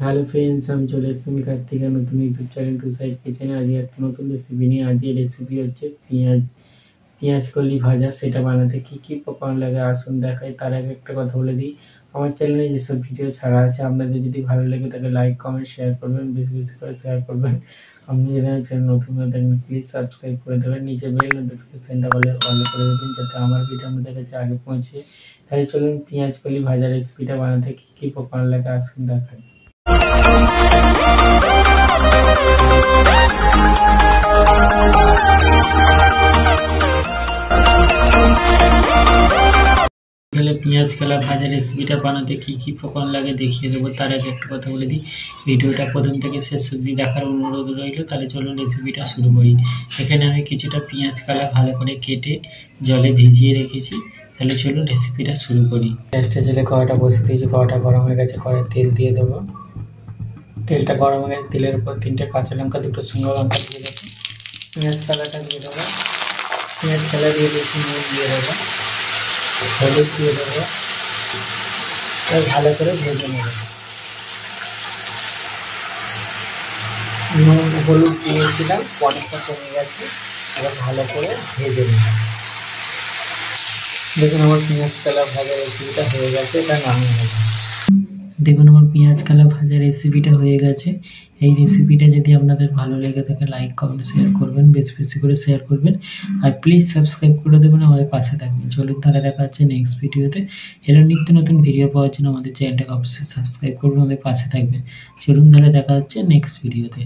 Hello friends, আমি চলে এসেছি কার্তিকা নতুন ইউটিউব চ্যানেল টু সাইড কিচেনে। আজকে একটা নতুন রেসিপি নিয়ে। আজকে রেসিপি হচ্ছে পেঁয়াজ কলি ভাজা। সেটা বানাতে কী কী উপকরণ লাগে আসুন দেখাই। তার আগে একটা কথা বলে দিই, আমার চ্যানেলে যেসব ভিডিও ছাড়া আছে আপনাদের যদি ভালো লাগে তাহলে লাইক কমেন্ট শেয়ার করবেন, বেশি বেশি করে শেয়ার করবেন। আপনি যদি আমার চ্যানেল নতুন হয়ে থাকেন প্লিজ সাবস্ক্রাইব করে দেবেন, নিচে বেল নোটিফিকেশানটা অল করে দেবেন যাতে আমার ভিডিও আমাদের কাছে আগে পৌঁছে। তাই চলুন পেঁয়াজ কলি ভাজা রেসিপিটা বানাতে কী কী উপকরণ লাগে আসুন দেখাই। তাহলে পেঁয়াজ কলা ভাজা রেসিপিটা বানাতে কী কী উপকরণ লাগে দেখিয়ে দেবো। তার আগে একটা কথা বলে দিই, ভিডিওটা প্রথম থেকে শেষ অবধি দেখার অনুরোধ রইল। তাহলে চলুন রেসিপিটা শুরু করি। এখানে আমি কিছুটা পেঁয়াজ কলা ভালো করে কেটে জলে ভিজিয়ে রেখেছি। তাহলে চলুন রেসিপিটা শুরু করি। গ্যাসটা জেলে কড়াটা বসিয়ে দিয়েছি, কড়াটা গরম হয়ে গেছে, কড়াই তেল দিয়ে দেবো। তেলটা গরম হয়ে গেছে, তেলের উপর 3টে কাঁচা লঙ্কা, 2টো শুকনো লঙ্কা দিয়ে দেবো। পেঁয়াজ কলাটা দিয়ে দেবো, পেঁয়াজ কলা দিয়ে বেশি নুন দিয়ে দেবো, হলুদ দিয়ে দেবো, ভালো করে ভেজে নেব। নুন হলুদ দিয়েছিলাম, অনেকটা কমে গেছে, এবার ভালো করে ভেজে নেব। দেখুন আমার পেঁয়াজ কলা ভাজা রেসিপিটা হয়ে গেছে, এটা নামিয়ে নেব। দেখুন আমার পেঁয়াজ কলা ভাজা রেসিপিটা হয়ে গেছে। এই রেসিপিটা যদি আপনাদের ভালো লেগে থাকে লাইক কমেন্ট শেয়ার করবেন, বেশি বেশি করে শেয়ার করবেন, আর প্লিজ সাবস্ক্রাইব করে দেবেন, আমাদের পাশে থাকবেন। চলুন তাহলে দেখা হচ্ছে নেক্সট ভিডিওতে। এরকম নিত্য নতুন ভিডিও পাওয়ার জন্য আমাদের চ্যানেলটাকে অবশ্যই সাবস্ক্রাইব করবেন, আমাদের পাশে থাকবেন। চলুন তাহলে দেখা হচ্ছে নেক্সট ভিডিওতে।